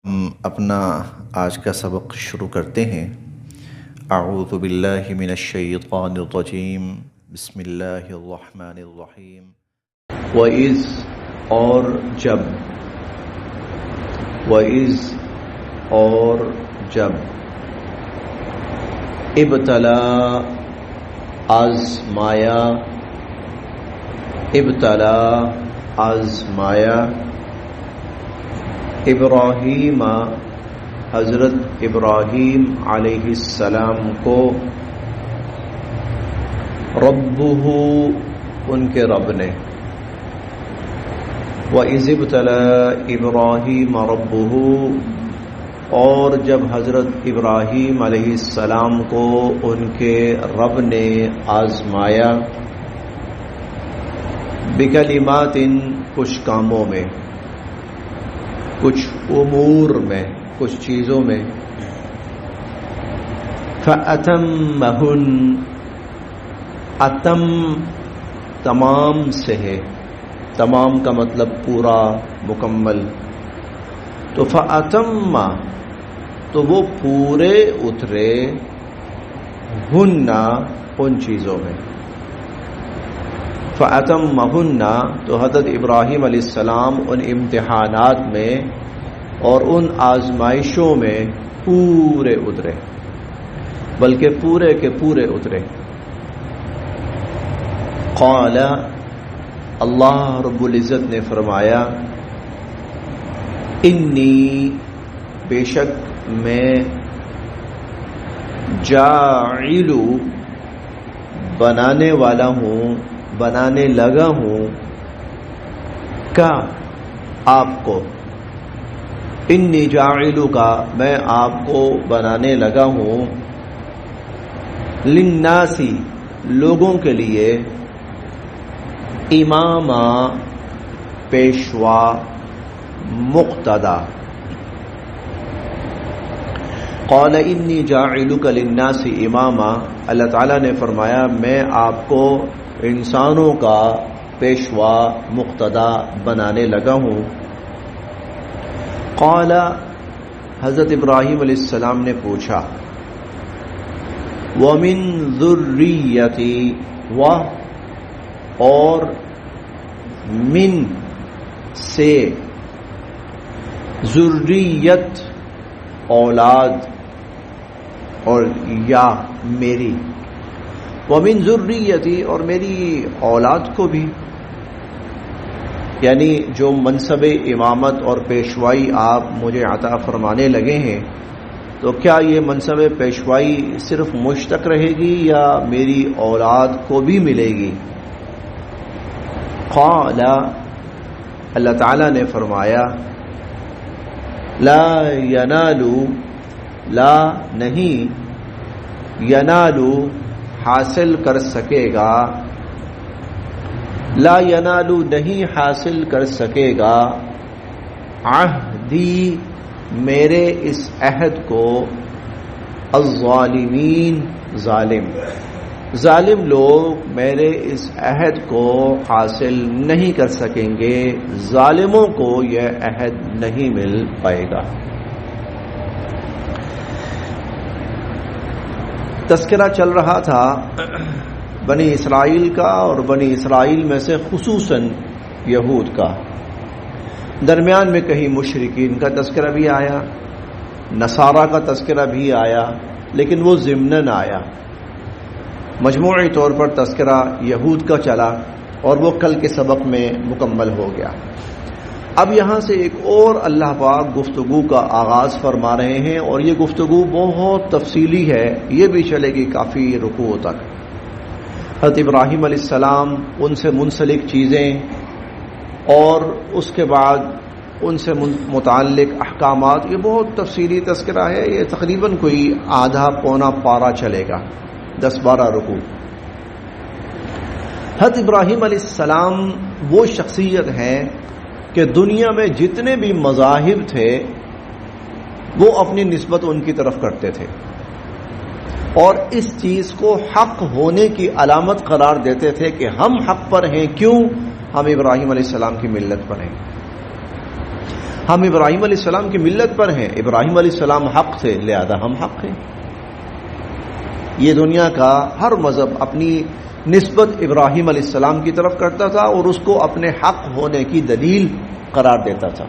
ہم اپنا آج کا سبق شروع کرتے ہیں۔ اعوذ باللہ من الشیطان الرجیم، بسم اللہ الرحمن الرحیم۔ وَإِذْ اور جب، وَإِذْ اور جب، ابتلا آزمایا، ابتلا آزمایا، ابراہیم حضرت ابراہیم علیہ السلام کو، ربہ ان کے رب نے، وَإِذِ ابْتَلَىٰ إِبْرَاهِيمَ رَبُّهُ اور جب حضرت ابراہیم علیہ السلام کو ان کے رب نے آزمایا، بکلمات کچھ کاموں میں، کچھ امور میں، کچھ چیزوں میں، فَأَتَمَّهُنْ اتم تمام سے ہے، تمام کا مطلب پورا، مکمل، تو فَأَتَمَّ تو وہ پورے اترے، ہن ان چیزوں میں، فَأَتَمَّهُنَّ تو حضرت ابراہیم علیہ السلام ان امتحانات میں اور ان آزمائشوں میں پورے اترے، بلکہ پورے کے پورے اترے۔ قال اللہ رب العزت نے فرمایا، انی بے شک میں، جاعل بنانے والا ہوں، بنانے لگا ہوں، کا آپ کو، انی جاعل کا میں آپ کو بنانے لگا ہوں، للناسی لوگوں کے لیے، اماما پیشوا، مقتدا۔ قال انی جاعلک للناس اماما، اللہ تعالیٰ نے فرمایا میں آپ کو انسانوں کا پیشوا، مقتدا بنانے لگا ہوں۔ قال حضرت ابراہیم علیہ السلام نے پوچھا، وَمِن ذُرِّيَّتِي اور من سے، ذریت اولاد، اور یا میری، وَمِن ذُرِّيَّتِي اور میری اولاد کو بھی، یعنی جو منصب امامت اور پیشوائی آپ مجھے عطا فرمانے لگے ہیں، تو کیا یہ منصب پیشوائی صرف مجھ تک رہے گی یا میری اولاد کو بھی ملے گی؟ قال اللہ تعالیٰ نے فرمایا، لا ینالو لا نہیں، ینالو حاصل کر سکے گا، لا ینالو نہیں حاصل کر سکے گا، عہدی میرے اس عہد کو، الظالمین ظالم لوگ میرے اس عہد کو حاصل نہیں کر سکیں گے، ظالموں کو یہ عہد نہیں مل پائے گا۔ تذکرہ چل رہا تھا بنی اسرائیل کا، اور بنی اسرائیل میں سے خصوصاً یہود کا، درمیان میں کہیں مشرکین کا تذکرہ بھی آیا، نصارہ کا تذکرہ بھی آیا، لیکن وہ ضمناً آیا، مجموعی طور پر تذکرہ یہود کا چلا، اور وہ کل کے سبق میں مکمل ہو گیا۔ اب یہاں سے ایک اور اللہ پاک گفتگو کا آغاز فرما رہے ہیں، اور یہ گفتگو بہت تفصیلی ہے، یہ بھی چلے گی کافی رکوع تک۔ حضرت ابراہیم علیہ السلام، ان سے منسلک چیزیں، اور اس کے بعد ان سے متعلق احکامات، یہ بہت تفصیلی تذکرہ ہے، یہ تقریباً کوئی آدھا پونا پارہ چلے گا، 10-12 رکوع۔ حضرت ابراہیم علیہ السلام وہ شخصیت ہیں کہ دنیا میں جتنے بھی مذاہب تھے وہ اپنی نسبت ان کی طرف کرتے تھے، اور اس چیز کو حق ہونے کی علامت قرار دیتے تھے کہ ہم حق پر ہیں، کیوں؟ ہم ابراہیم علیہ السلام کی ملت پر ہیں۔ ہم ابراہیم علیہ السلام کی ملت پر ہیں، ابراہیم علیہ السلام حق تھے، لہذا ہم حق ہیں۔ یہ دنیا کا ہر مذہب اپنی نسبت ابراہیم علیہ السلام کی طرف کرتا تھا اور اس کو اپنے حق ہونے کی دلیل قرار دیتا تھا۔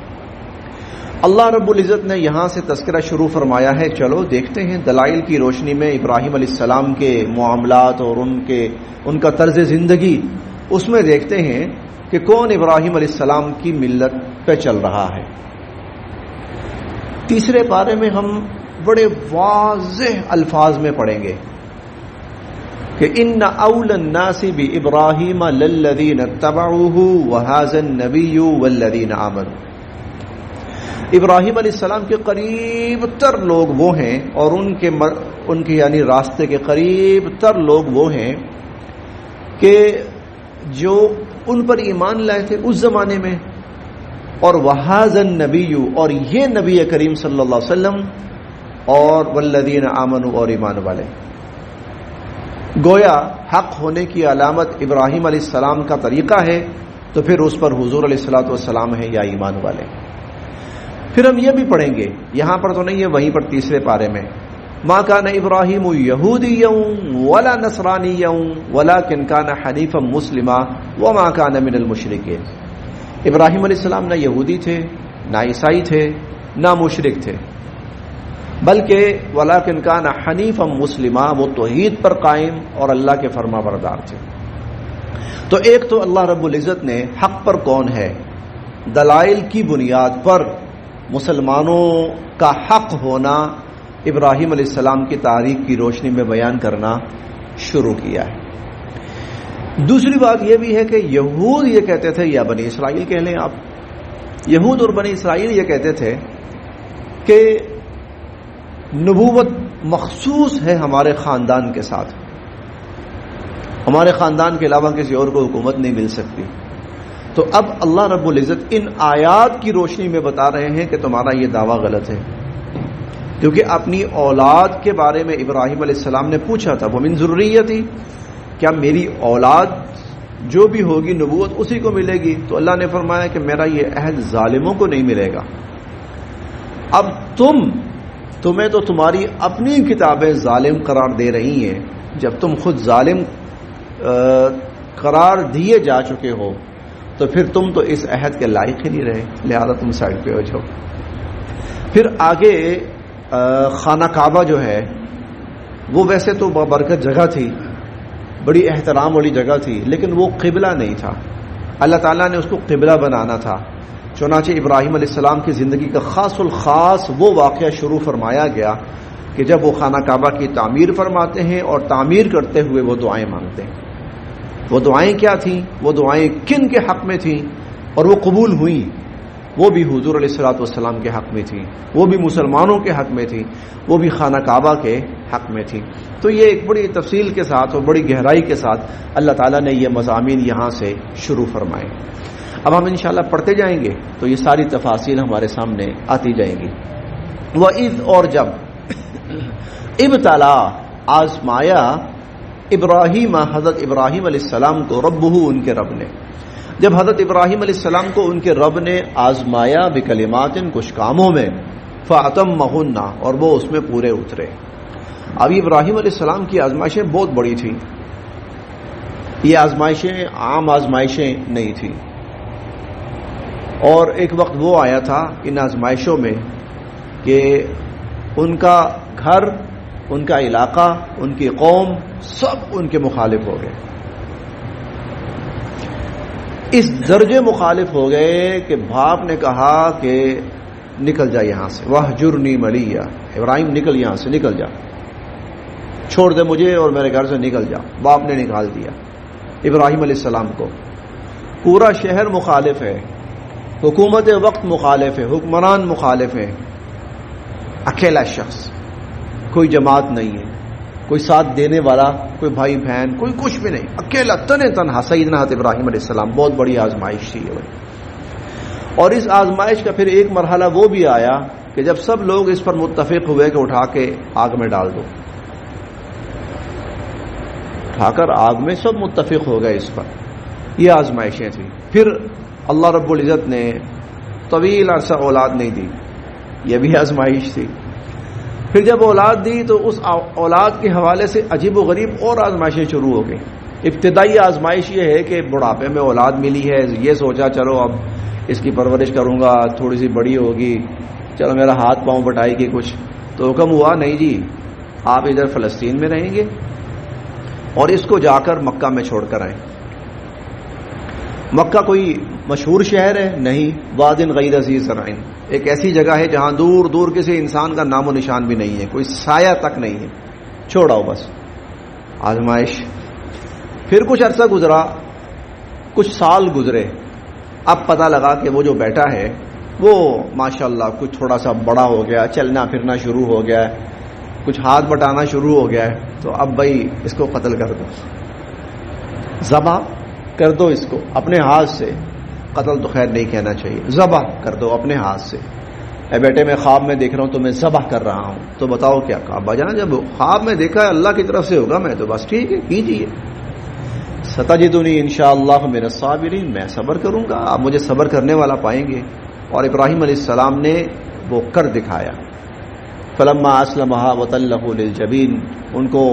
اللہ رب العزت نے یہاں سے تذکرہ شروع فرمایا ہے، چلو دیکھتے ہیں دلائل کی روشنی میں ابراہیم علیہ السلام کے معاملات اور ان کا طرز زندگی، اس میں دیکھتے ہیں کہ کون ابراہیم علیہ السلام کی ملت پہ چل رہا ہے۔ تیسرے پارے میں ہم بڑے واضح الفاظ میں پڑھیں گے کہ ان اول الناس بابراہیم للذین اتبعوہ وہذا النبی والذین آمنوا۔ ابراہیم علیہ السلام کے قریب تر لوگ وہ ہیں اور ان کے یعنی راستے کے قریب تر لوگ وہ ہیں کہ جو ان پر ایمان لائے تھے اس زمانے میں، اور وہذا النبی، اور یہ نبی کریم صلی اللہ علیہ وسلم، اور والذین آمنوا، اور ایمان والے۔ گویا حق ہونے کی علامت ابراہیم علیہ السلام کا طریقہ ہے، تو پھر اس پر حضور علیہ الصلوۃ والسلام ہے یا ایمان والے۔ پھر ہم یہ بھی پڑھیں گے، یہاں پر تو نہیں ہے، وہیں پر تیسرے پارے میں، ما کان ابراہیم یہودیا ولا نصرانیا ولکن کان حنیفا مسلما وما کان من المشرکین۔ ابراہیم علیہ السلام نہ یہودی تھے، نہ عیسائی تھے، نہ مشرک تھے، بلکہ ولکن کان حنیفا مسلما، وہ توحید پر قائم اور اللہ کے فرما بردار تھے۔ تو ایک تو اللہ رب العزت نے حق پر کون ہے دلائل کی بنیاد پر مسلمانوں کا حق ہونا ابراہیم علیہ السلام کی تاریخ کی روشنی میں بیان کرنا شروع کیا ہے۔ دوسری بات یہ بھی ہے کہ یہود یہ کہتے تھے، یا بنی اسرائیل کہہ لیں آپ، یہود اور بنی اسرائیل یہ کہتے تھے کہ نبوت مخصوص ہے ہمارے خاندان کے ساتھ، ہمارے خاندان کے علاوہ کسی اور کو حکومت نہیں مل سکتی۔ تو اب اللہ رب العزت ان آیات کی روشنی میں بتا رہے ہیں کہ تمہارا یہ دعویٰ غلط ہے، کیونکہ اپنی اولاد کے بارے میں ابراہیم علیہ السلام نے پوچھا تھا، وَمِن ذُرِّيَّتِي، کیا میری اولاد جو بھی ہوگی نبوت اسی کو ملے گی؟ تو اللہ نے فرمایا کہ میرا یہ عہد ظالموں کو نہیں ملے گا۔ اب تمہیں تو تمہاری اپنی کتابیں ظالم قرار دے رہی ہیں، جب تم خود ظالم قرار دیے جا چکے ہو تو پھر تم تو اس عہد کے لائق ہی نہیں رہے، لہذا تم سائڈ پہ ہو جاؤ۔ پھر آگے خانہ کعبہ جو ہے وہ ویسے تو بابرکت جگہ تھی، بڑی احترام والی جگہ تھی، لیکن وہ قبلہ نہیں تھا، اللہ تعالیٰ نے اس کو قبلہ بنانا تھا۔ چنانچہ ابراہیم علیہ السلام کی زندگی کا خاص الخاص وہ واقعہ شروع فرمایا گیا کہ جب وہ خانہ کعبہ کی تعمیر فرماتے ہیں اور تعمیر کرتے ہوئے وہ دعائیں مانگتے ہیں۔ وہ دعائیں کیا تھیں؟ وہ دعائیں کن کے حق میں تھیں اور وہ قبول ہوئیں؟ وہ بھی حضور علیہ الصلوۃ والسلام کے حق میں تھیں، وہ بھی مسلمانوں کے حق میں تھیں، وہ بھی خانہ کعبہ کے حق میں تھیں۔ تو یہ ایک بڑی تفصیل کے ساتھ اور بڑی گہرائی کے ساتھ اللہ تعالیٰ نے یہ مضامین یہاں سے شروع فرمائے۔ اب ہم انشاءاللہ پڑھتے جائیں گے تو یہ ساری تفاصیل ہمارے سامنے آتی جائیں گی۔ وَإِذْ، اور جب، ابتلا، آزمایا، ابراہیم، حضرت ابراہیم علیہ السلام کو، ربہ، ان کے رب نے، جب حضرت ابراہیم علیہ السلام کو ان کے رب نے آزمایا بکلمات، کچھ کاموں میں، فَأَتَمَّهُنَّ، اور وہ اس میں پورے اترے۔ اب ابراہیم علیہ السلام کی آزمائشیں بہت بڑی تھیں، یہ آزمائشیں عام آزمائشیں نہیں تھیں، اور ایک وقت وہ آیا تھا ان آزمائشوں میں کہ ان کا گھر، ان کا علاقہ، ان کی قوم سب ان کے مخالف ہو گئے، اس درجے مخالف ہو گئے کہ باپ نے کہا کہ نکل جا یہاں سے، وَاهْجُرْنِي مَلِيًّا، ابراہیم نکل یہاں سے، نکل جا، چھوڑ دے مجھے اور میرے گھر سے نکل جا۔ باپ نے نکال دیا ابراہیم علیہ السلام کو۔ پورا شہر مخالف ہے، حکومت وقت مخالف ہے، حکمران مخالف ہے، اکیلا شخص، کوئی جماعت نہیں ہے، کوئی ساتھ دینے والا، کوئی بھائی بہن، کوئی کچھ بھی نہیں، اکیلا تنہا سیدنا حضرت ابراہیم علیہ السلام۔ بہت بڑی آزمائش تھی یہ۔ اور اس آزمائش کا پھر ایک مرحلہ وہ بھی آیا کہ جب سب لوگ اس پر متفق ہوئے کہ اٹھا کے آگ میں ڈال دو، اٹھا کر آگ میں سب متفق ہو گئے اس پر، یہ آزمائشیں تھیں۔ پھر اللہ رب العزت نے طویل عرصہ اولاد نہیں دی، یہ بھی آزمائش تھی. پھر جب اولاد دی تو اس اولاد کے حوالے سے عجیب و غریب اور آزمائشیں شروع ہو گئی. ابتدائی آزمائش یہ ہے کہ بڑھاپے میں اولاد ملی ہے، یہ سوچا چلو اب اس کی پرورش کروں گا، تھوڑی سی بڑی ہوگی، چلو میرا ہاتھ پاؤں بٹائے گی کچھ. تو حکم ہوا نہیں جی آپ ادھر فلسطین میں رہیں گے اور اس کو جا کر مکہ میں چھوڑ کر آئیں. مکہ کوئی مشہور شہر ہے نہیں، واد غیر ذی زرع، ایک ایسی جگہ ہے جہاں دور دور کسی انسان کا نام و نشان بھی نہیں ہے، کوئی سایہ تک نہیں ہے. چھوڑاؤ بس. آزمائش. پھر کچھ عرصہ گزرا، کچھ سال گزرے، اب پتہ لگا کہ وہ جو بیٹا ہے وہ ماشاءاللہ کچھ تھوڑا سا بڑا ہو گیا، چلنا پھرنا شروع ہو گیا ہے، کچھ ہاتھ بٹانا شروع ہو گیا ہے. تو اب بھائی اس کو قتل کر دو، ذبح کر دو اس کو اپنے ہاتھ سے. قتل تو خیر نہیں کہنا چاہیے، ذبح کر دو اپنے ہاتھ سے. اے بیٹے میں خواب میں دیکھ رہا ہوں تو میں ذبح کر رہا ہوں. تو بتاؤ کیا کہا؟ ابا جان جب خواب میں دیکھا ہے اللہ کی طرف سے ہوگا، میں تو بس ٹھیک ہے کیجیے. ستجدنی انشاءاللہ من الصابرین، میں صبر کروں گا، آپ مجھے صبر کرنے والا پائیں گے. اور ابراہیم علیہ السلام نے وہ کر دکھایا. فلما اسلمها وتله للجبین، ان کو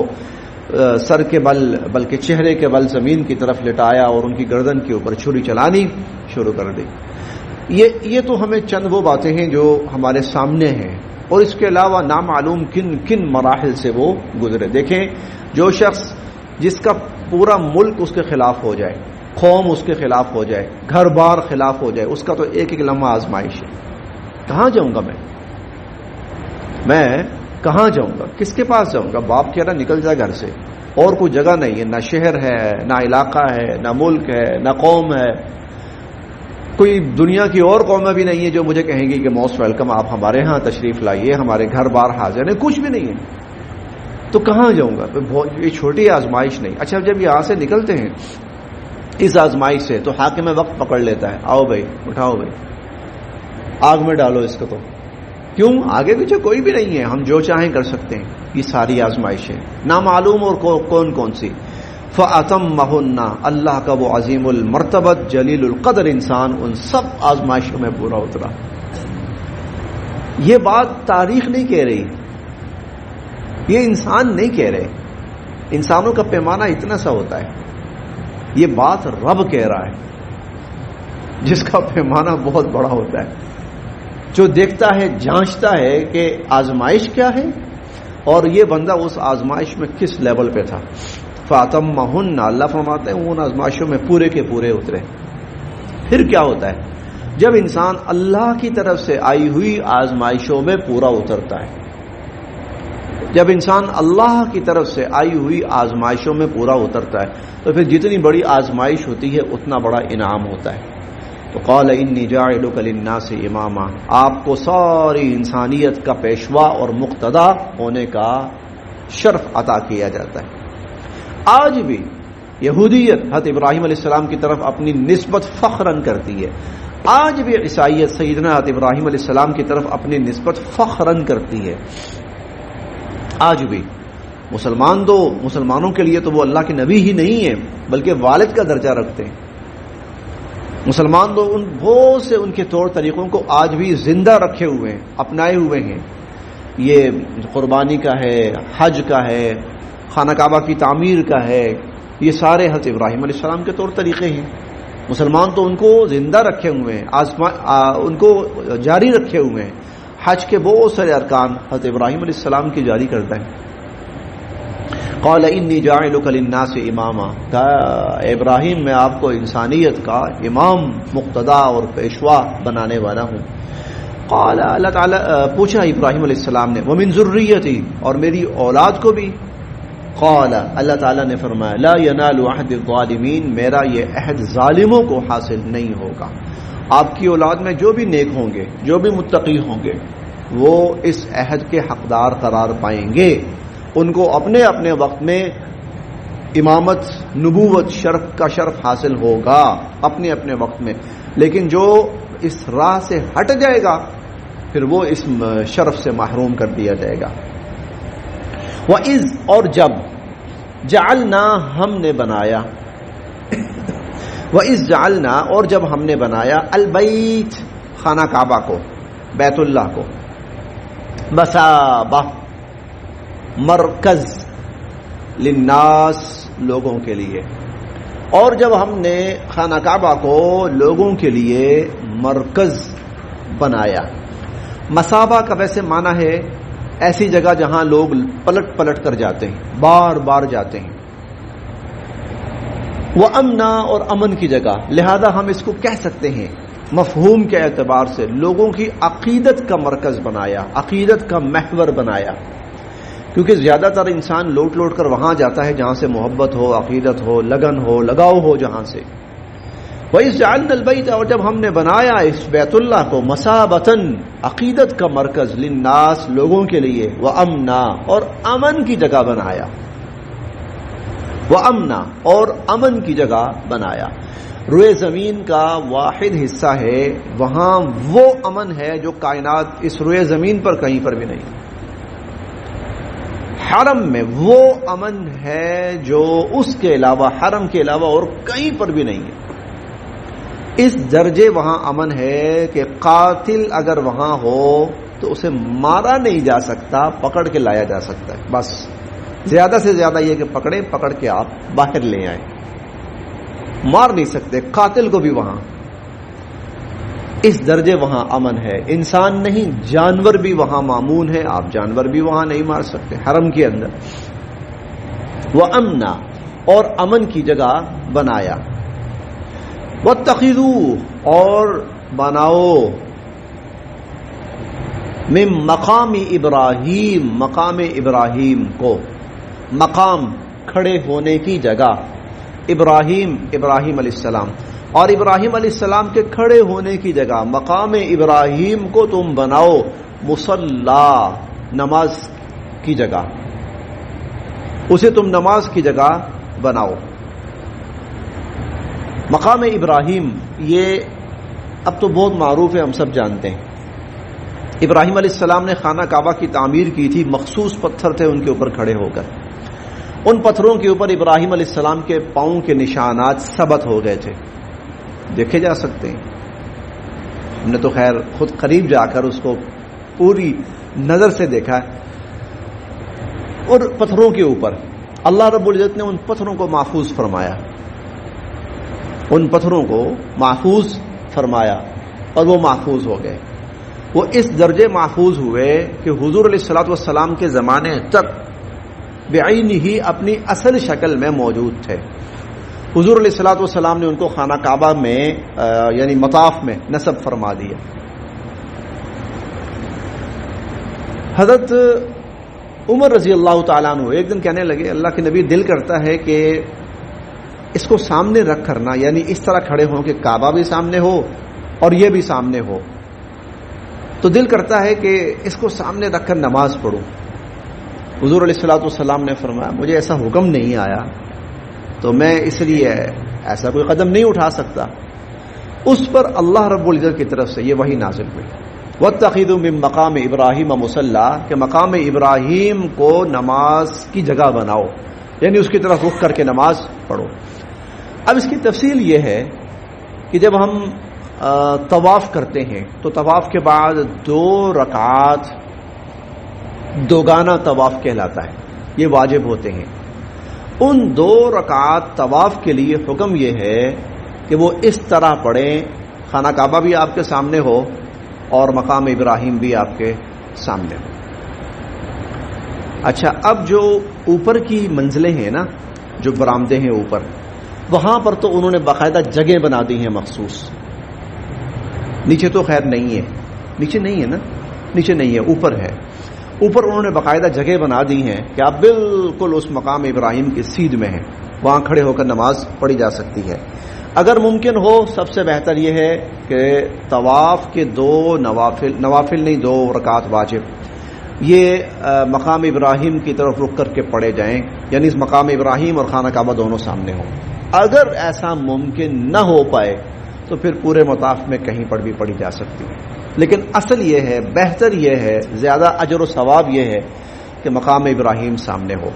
سر کے بل بلکہ چہرے کے بل زمین کی طرف لٹایا اور ان کی گردن کے اوپر چھری چلانی شروع کر دی. یہ تو ہمیں چند وہ باتیں ہیں جو ہمارے سامنے ہیں، اور اس کے علاوہ نامعلوم کن کن مراحل سے وہ گزرے. دیکھیں جو شخص جس کا پورا ملک اس کے خلاف ہو جائے، قوم اس کے خلاف ہو جائے، گھر بار خلاف ہو جائے، اس کا تو ایک ایک لمحہ آزمائش ہے. کہاں جاؤں گا میں کہاں جاؤں گا، کس کے پاس جاؤں گا؟ باپ کہہ رہا نکل جائے گھر سے، اور کوئی جگہ نہیں ہے، نہ شہر ہے، نہ علاقہ ہے، نہ ملک ہے، نہ قوم ہے. کوئی دنیا کی اور قومیں بھی نہیں ہے جو مجھے کہیں گی کہ موسٹ ویلکم، آپ ہمارے ہاں تشریف لائیے، ہمارے گھر بار حاضر ہے. کچھ بھی نہیں ہے، تو کہاں جاؤں گا؟ یہ چھوٹی آزمائش نہیں. اچھا جب یہاں سے نکلتے ہیں اس آزمائش سے تو حاکم وقت پکڑ لیتا ہے، آؤ بھائی اٹھاؤ بھائی آگ میں ڈالو اس کو. تو کیوں؟ آگے پیچھے کوئی بھی نہیں ہے، ہم جو چاہیں کر سکتے ہیں. یہ ساری آزمائشیں نامعلوم اور کون کون سی. فَأَتَمَّهُنَّ، اللہ کا وہ عظیم المرتبت جلیل القدر انسان ان سب آزمائشوں میں پورا اترا. یہ بات تاریخ نہیں کہہ رہی، یہ انسان نہیں کہہ رہے. انسانوں کا پیمانہ اتنا سا ہوتا ہے، یہ بات رب کہہ رہا ہے جس کا پیمانہ بہت بڑا ہوتا ہے، جو دیکھتا ہے جانچتا ہے کہ آزمائش کیا ہے اور یہ بندہ اس آزمائش میں کس لیول پہ تھا. فَأَتَمَّهُنَّ، اللہ فرماتے ہیں ان آزمائشوں میں پورے کے پورے اترے. پھر کیا ہوتا ہے جب انسان اللہ کی طرف سے آئی ہوئی آزمائشوں میں پورا اترتا ہے؟ جب انسان اللہ کی طرف سے آئی ہوئی آزمائشوں میں پورا اترتا ہے تو پھر جتنی بڑی آزمائش ہوتی ہے اتنا بڑا انعام ہوتا ہے. تو قال انی جاعلک للناس اماما، آپ کو ساری انسانیت کا پیشوا اور مقتدا ہونے کا شرف عطا کیا جاتا ہے. آج بھی یہودیت حضرت ابراہیم علیہ السلام کی طرف اپنی نسبت فخراً کرتی ہے. آج بھی عیسائیت سیدنا حضرت ابراہیم علیہ السلام کی طرف اپنی نسبت فخراً کرتی ہے. آج بھی مسلمانوں کے لیے تو وہ اللہ کے نبی ہی نہیں ہے بلکہ والد کا درجہ رکھتے ہیں. مسلمان تو ان بہت سے ان کے طور طریقوں کو آج بھی زندہ رکھے ہوئے ہیں، اپنائے ہوئے ہیں. یہ قربانی کا ہے، حج کا ہے، خانہ کعبہ کی تعمیر کا ہے، یہ سارے حضرت ابراہیم علیہ السلام کے طور طریقے ہیں. مسلمان تو ان کو زندہ رکھے ہوئے ہیں، ان کو جاری رکھے ہوئے ہیں. حج کے بہت سارے ارکان حضرت ابراہیم علیہ السلام کی جاری کرتا ہے. قال انی جاعلک للناس اماما، ابراہیم میں آپ کو انسانیت کا امام، مقتدا اور پیشوا بنانے والا ہوں. قال، اللہ تعالیٰ پوچھا ابراہیم علیہ السلام نے، ومن ذریتی، اور میری اولاد کو بھی. قال، اللہ تعالیٰ نے فرمایا، لا ینال عہد الظالمین، میرا یہ عہد ظالموں کو حاصل نہیں ہوگا. آپ کی اولاد میں جو بھی نیک ہوں گے، جو بھی متقی ہوں گے، وہ اس عہد کے حقدار قرار پائیں گے. ان کو اپنے اپنے وقت میں امامت، نبوت، شرف کا شرف حاصل ہوگا اپنے اپنے وقت میں. لیکن جو اس راہ سے ہٹ جائے گا پھر وہ اس شرف سے محروم کر دیا جائے گا. وَإِذْ، اور جب، جعلنا، ہم نے بنایا، وَإِذْ جعلنا، اور جب ہم نے بنایا، البیت، خانہ کعبہ کو، بیت اللہ کو، مثابہ مرکز للناس لوگوں کے لیے. اور جب ہم نے خانہ کعبہ کو لوگوں کے لیے مرکز بنایا، مثابہ کا ویسے معنی ہے ایسی جگہ جہاں لوگ پلٹ پلٹ کر جاتے ہیں، بار بار جاتے ہیں، وہ امنا اور امن کی جگہ. لہذا ہم اس کو کہہ سکتے ہیں مفہوم کے اعتبار سے لوگوں کی عقیدت کا مرکز بنایا، عقیدت کا محور بنایا، کیونکہ زیادہ تر انسان لوٹ لوٹ کر وہاں جاتا ہے جہاں سے محبت ہو، عقیدت ہو، لگن ہو، لگاؤ ہو جہاں سے. وَإِذْ جَعَلْنَا الْبَيْتَ، اور جب ہم نے بنایا اس بیت اللہ کو مَثَابَةً عقیدت کا مرکز، للناس لوگوں کے لیے، وَأَمْنًا اور امن کی جگہ بنایا، وَأَمْنًا اور امن کی جگہ بنایا. روئے زمین کا واحد حصہ ہے، وہاں وہ امن ہے جو کائنات اس روئے زمین پر کہیں پر بھی نہیں. حرم میں وہ امن ہے جو اس کے علاوہ، حرم کے علاوہ اور کہیں پر بھی نہیں ہے. اس درجے وہاں امن ہے کہ قاتل اگر وہاں ہو تو اسے مارا نہیں جا سکتا، پکڑ کے لایا جا سکتا ہے. بس زیادہ سے زیادہ یہ کہ پکڑ کے آپ باہر لے آئیں، مار نہیں سکتے قاتل کو بھی. وہاں اس درجے وہاں امن ہے. انسان نہیں، جانور بھی وہاں مامون ہے، آپ جانور بھی وہاں نہیں مار سکتے حرم کے اندر. وہ امنا اور امن کی جگہ بنایا. وَاتَّخِذُوا اور بناؤ، من مقام ابراہیم، مقام ابراہیم کو، مقام کھڑے ہونے کی جگہ، ابراہیم علیہ السلام، اور ابراہیم علیہ السلام کے کھڑے ہونے کی جگہ مقام ابراہیم کو تم بناؤ مصلا، نماز کی جگہ، اسے تم نماز کی جگہ بناؤ. مقام ابراہیم یہ اب تو بہت معروف ہے، ہم سب جانتے ہیں. ابراہیم علیہ السلام نے خانہ کعبہ کی تعمیر کی تھی، مخصوص پتھر تھے ان کے اوپر کھڑے ہو کر. ان پتھروں کے اوپر ابراہیم علیہ السلام کے پاؤں کے نشانات ثبت ہو گئے تھے، دیکھے جا سکتے ہیں. ہم نے تو خیر خود قریب جا کر اس کو پوری نظر سے دیکھا ہے. اور پتھروں کے اوپر اللہ رب العزت نے ان پتھروں کو محفوظ فرمایا، ان پتھروں کو محفوظ فرمایا اور وہ محفوظ ہو گئے. وہ اس درجے محفوظ ہوئے کہ حضور علیہ الصلوۃ والسلام کے زمانے تک بعین ہی اپنی اصل شکل میں موجود تھے. حضور علیہ الصلوۃ والسلام نے ان کو خانہ کعبہ میں یعنی مطاف میں نصب فرما دیا. حضرت عمر رضی اللہ تعالیٰ عنہ ایک دن کہنے لگے، اللہ کے نبی دل کرتا ہے کہ اس کو سامنے رکھ کرنا، یعنی اس طرح کھڑے ہوں کہ کعبہ بھی سامنے ہو اور یہ بھی سامنے ہو، تو دل کرتا ہے کہ اس کو سامنے رکھ کر نماز پڑھوں. حضور علیہ الصلوۃ والسلام نے فرمایا مجھے ایسا حکم نہیں آیا تو میں اس لیے ایسا کوئی قدم نہیں اٹھا سکتا. اس پر اللہ رب العزت کی طرف سے یہ وحی نازل ہوئی، وَاتَّخِذُوا مِن مقام ابراہیم مصلی، کہ مقام ابراہیم کو نماز کی جگہ بناؤ، یعنی اس کی طرف رخ کر کے نماز پڑھو. اب اس کی تفصیل یہ ہے کہ جب ہم طواف کرتے ہیں تو طواف کے بعد 2 رکعات دوگانہ طواف کہلاتا ہے، یہ واجب ہوتے ہیں. ان 2 رکعات طواف کے لیے حکم یہ ہے کہ وہ اس طرح پڑھیں، خانہ کعبہ بھی آپ کے سامنے ہو اور مقام ابراہیم بھی آپ کے سامنے ہو. اچھا، اب جو اوپر کی منزلیں ہیں نا، جو برآمدے ہیں اوپر، وہاں پر تو انہوں نے باقاعدہ جگہ بنا دی ہیں مخصوص. نیچے تو خیر نہیں ہے، نیچے نہیں ہے نا، نیچے نہیں ہے، اوپر ہے. اوپر انہوں نے باقاعدہ جگہ بنا دی ہیں کہ آپ بالکل اس مقام ابراہیم کی سیدھ میں ہیں، وہاں کھڑے ہو کر نماز پڑھی جا سکتی ہے. اگر ممکن ہو سب سے بہتر یہ ہے کہ طواف کے 2 نوافل نہیں 2 رکعات واجب یہ مقام ابراہیم کی طرف رک کر کے پڑھے جائیں، یعنی اس مقام ابراہیم اور خانہ کعبہ دونوں سامنے ہوں. اگر ایسا ممکن نہ ہو پائے تو پھر پورے مطاف میں کہیں پر بھی پڑھی جا سکتی ہے. لیکن اصل یہ ہے، بہتر یہ ہے، زیادہ اجر و ثواب یہ ہے کہ مقام ابراہیم سامنے ہو.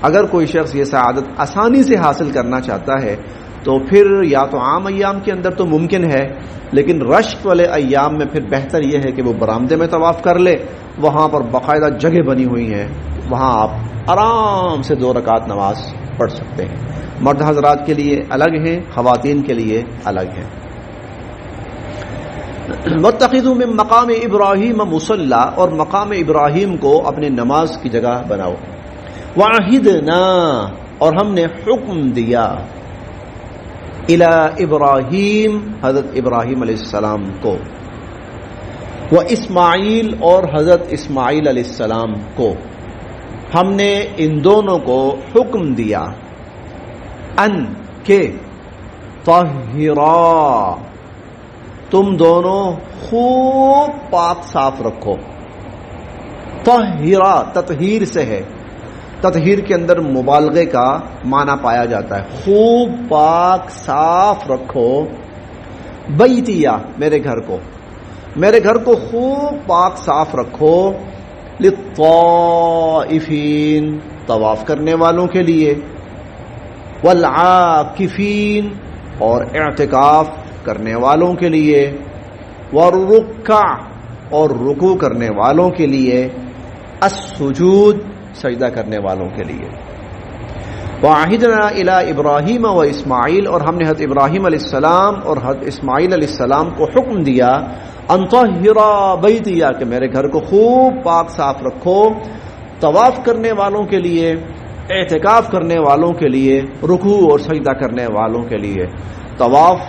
اگر کوئی شخص یہ سعادت آسانی سے حاصل کرنا چاہتا ہے تو پھر یا تو عام ایام کے اندر تو ممکن ہے، لیکن رشک والے ایام میں پھر بہتر یہ ہے کہ وہ برآمدے میں طواف کر لے، وہاں پر باقاعدہ جگہ بنی ہوئی ہیں، وہاں آپ آرام سے 2 رکعت نماز پڑھ سکتے ہیں۔ مرد حضرات کے لیے الگ ہیں، خواتین کے لیے الگ ہیں۔ واتخذوا من مقام ابراہیم مصلی، اور مقام ابراہیم کو اپنے نماز کی جگہ بناؤ۔ وعہدنا، اور ہم نے حکم دیا، الی ابراہیم، حضرت ابراہیم علیہ السلام کو، و اسماعیل، اور حضرت اسماعیل علیہ السلام کو، ہم نے ان دونوں کو حکم دیا، ان کے طہرا، تم دونوں خوب پاک صاف رکھو۔ طہرا تطہیر سے ہے، تطہیر کے اندر مبالغے کا معنی پایا جاتا ہے، خوب پاک صاف رکھو، بیتیا، میرے گھر کو، میرے گھر کو خوب پاک صاف رکھو، للطائفین، طواف کرنے والوں کے لیے، والعاکفین، اور اعتکاف کرنے والوں کے لیے، والرکع، اور رکوع کرنے والوں کے لیے، السجود، سجدہ کرنے والوں کے لیے۔ وعہدنا الی ابراہیم و اسماعیل، اور ہم نے حضرت ابراہیم علیہ السلام اور حضرت اسماعیل علیہ السلام کو حکم دیا، ان طہرا بیتیا، کہ میرے گھر کو خوب پاک صاف رکھو، طواف کرنے والوں کے لیے، اعتکاف کرنے والوں کے لیے، رکوع اور سجدہ کرنے والوں کے لیے۔ طواف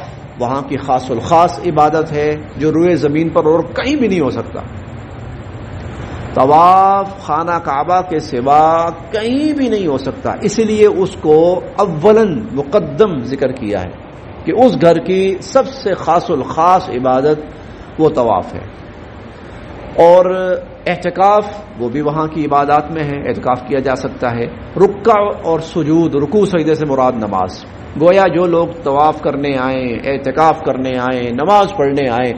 وہاں کی خاص الخاص عبادت ہے جو روئے زمین پر اور کہیں بھی نہیں ہو سکتا۔ طواف خانہ کعبہ کے سوا کہیں بھی نہیں ہو سکتا، اسی لیے اس کو اولاً مقدم ذکر کیا ہے کہ اس گھر کی سب سے خاص الخاص عبادت وہ طواف ہے۔ اور اعتکاف وہ بھی وہاں کی عبادات میں ہے، اعتکاف کیا جا سکتا ہے۔ رکع اور سجود، رکوع سجدے سے مراد نماز، گویا جو لوگ طواف کرنے آئیں، اعتکاف کرنے آئیں، نماز پڑھنے آئیں،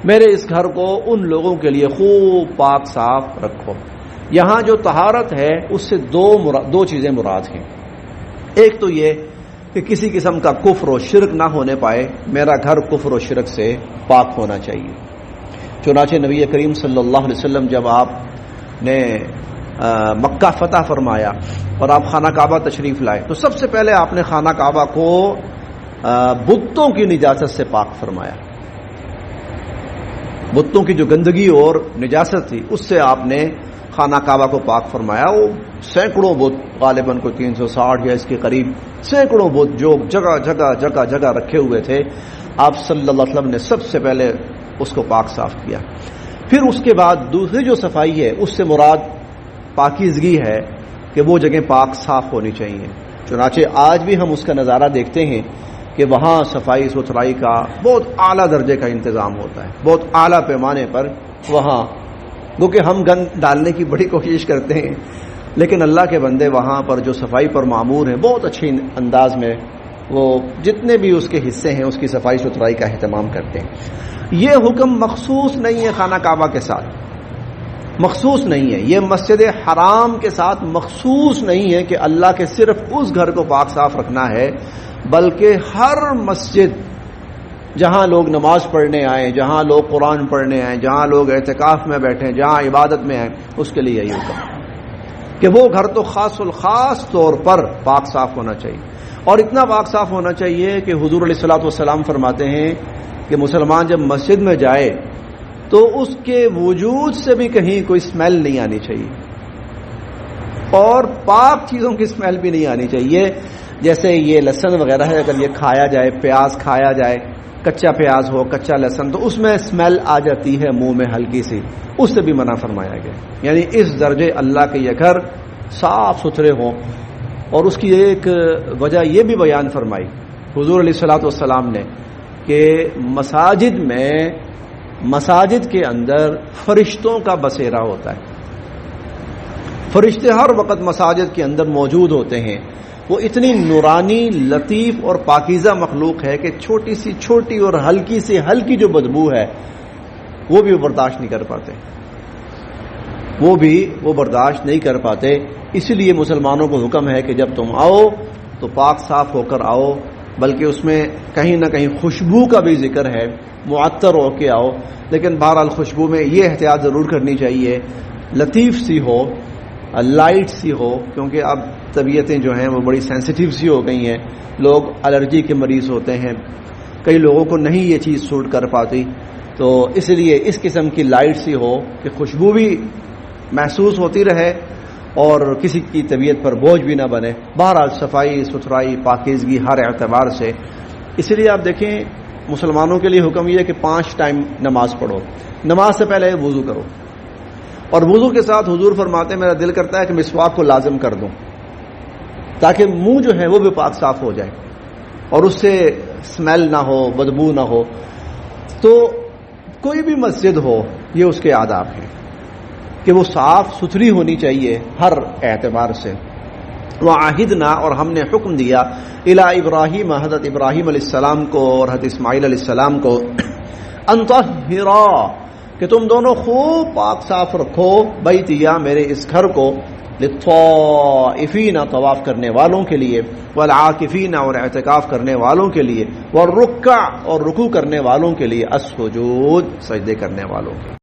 میرے اس گھر کو ان لوگوں کے لیے خوب پاک صاف رکھو۔ یہاں جو طہارت ہے اس سے دو چیزیں مراد ہیں۔ ایک تو یہ کہ کسی قسم کا کفر و شرک نہ ہونے پائے، میرا گھر کفر و شرک سے پاک ہونا چاہیے۔ چنانچہ نبی کریم صلی اللہ علیہ وسلم جب آپ نے مکہ فتح فرمایا اور آپ خانہ کعبہ تشریف لائے تو سب سے پہلے آپ نے خانہ کعبہ کو بتوں کی نجاست سے پاک فرمایا۔ بتوں کی جو گندگی اور نجاست تھی اس سے آپ نے خانہ کعبہ کو پاک فرمایا۔ وہ سینکڑوں بت، غالباً کوئی 360 یا اس کے قریب سینکڑوں بت جو جگہ جگہ جگہ جگہ رکھے ہوئے تھے، آپ صلی اللہ علیہ وسلم نے سب سے پہلے اس کو پاک صاف کیا۔ پھر اس کے بعد دوسری جو صفائی ہے اس سے مراد پاکیزگی ہے کہ وہ جگہ پاک صاف ہونی چاہیے۔ چنانچہ آج بھی ہم اس کا نظارہ دیکھتے ہیں کہ وہاں صفائی ستھرائی کا بہت اعلیٰ درجے کا انتظام ہوتا ہے، بہت اعلیٰ پیمانے پر وہاں، کیونکہ ہم گند ڈالنے کی بڑی کوشش کرتے ہیں، لیکن اللہ کے بندے وہاں پر جو صفائی پر معمور ہیں بہت اچھے انداز میں وہ جتنے بھی اس کے حصے ہیں اس کی صفائی ستھرائی کا اہتمام کرتے ہیں۔ یہ حکم مخصوص نہیں ہے خانہ کعبہ کے ساتھ، مخصوص نہیں ہے، یہ مسجد حرام کے ساتھ مخصوص نہیں ہے کہ اللہ کے صرف اس گھر کو پاک صاف رکھنا ہے، بلکہ ہر مسجد جہاں لوگ نماز پڑھنے آئیں، جہاں لوگ قرآن پڑھنے آئیں، جہاں لوگ اعتکاف میں بیٹھیں، جہاں عبادت میں آئیں، اس کے لیے یہی حکم کہ وہ گھر تو خاص الخاص طور پر پاک صاف ہونا چاہیے۔ اور اتنا پاک صاف ہونا چاہیے کہ حضور علیہ الصلوۃ والسلام فرماتے ہیں کہ مسلمان جب مسجد میں جائے تو اس کے وجود سے بھی کہیں کوئی اسمیل نہیں آنی چاہیے، اور پاک چیزوں کی اسمیل بھی نہیں آنی چاہیے، جیسے یہ لہسن وغیرہ ہے، اگر یہ کھایا جائے، پیاز کھایا جائے، کچا پیاز ہو، کچا لہسن، تو اس میں اسمیل آ جاتی ہے منہ میں ہلکی سی، اس سے بھی منع فرمایا گیا۔ یعنی اس درجے اللہ کے یہ گھر صاف ستھرے ہوں۔ اور اس کی ایک وجہ یہ بھی بیان فرمائی حضور علیہ الصلوۃ والسلام نے کہ مساجد کے اندر فرشتوں کا بسیرا ہوتا ہے، فرشتے ہر وقت مساجد کے اندر موجود ہوتے ہیں۔ وہ اتنی نورانی، لطیف اور پاکیزہ مخلوق ہے کہ چھوٹی سی چھوٹی اور ہلکی سی ہلکی جو بدبو ہے وہ بھی برداشت نہیں کر پاتے، وہ برداشت نہیں کر پاتے۔ اسی لیے مسلمانوں کو حکم ہے کہ جب تم آؤ تو پاک صاف ہو کر آؤ، بلکہ اس میں کہیں نہ کہیں خوشبو کا بھی ذکر ہے، معطر ہو کے آؤ، لیکن بہرحال خوشبو میں یہ احتیاط ضرور کرنی چاہیے، لطیف سی ہو، لائٹ سی ہو، کیونکہ اب طبیعتیں جو ہیں وہ بڑی سینسیٹیو سی ہو گئی ہیں، لوگ الرجی کے مریض ہوتے ہیں، کئی لوگوں کو نہیں یہ چیز سوٹ کر پاتی، تو اس لیے اس قسم کی لائٹ سی ہو کہ خوشبو بھی محسوس ہوتی رہے اور کسی کی طبیعت پر بوجھ بھی نہ بنے۔ بہرحال صفائی ستھرائی پاکیزگی ہر اعتبار سے، اس لیے آپ دیکھیں مسلمانوں کے لیے حکم یہ ہے کہ 5 ٹائم نماز پڑھو، نماز سے پہلے وضو کرو، اور وضو کے ساتھ حضور فرماتے ہیں میرا دل کرتا ہے کہ مسواک کو لازم کر دوں تاکہ منہ جو ہے وہ بھی پاک صاف ہو جائے اور اس سے اسمیل نہ ہو، بدبو نہ ہو۔ تو کوئی بھی مسجد ہو یہ اس کے آداب ہیں کہ وہ صاف ستھری ہونی چاہیے ہر اعتبار سے۔ وعاہدنا، اور ہم نے حکم دیا، الی ابراہیم، حضرت ابراہیم علیہ السلام کو اور حضرت اسماعیل علیہ السلام کو، ان طہرا، کہ تم دونوں خوب پاک صاف رکھو، بیتیا، میرے اس گھر کو، للطائفین، طواف کرنے والوں کے لیے، والعاکفین، اور اعتکاف کرنے والوں کے لیے، والرکع، اور رکوع کرنے والوں کے لیے، السجود، سجدے کرنے والوں کے لیے۔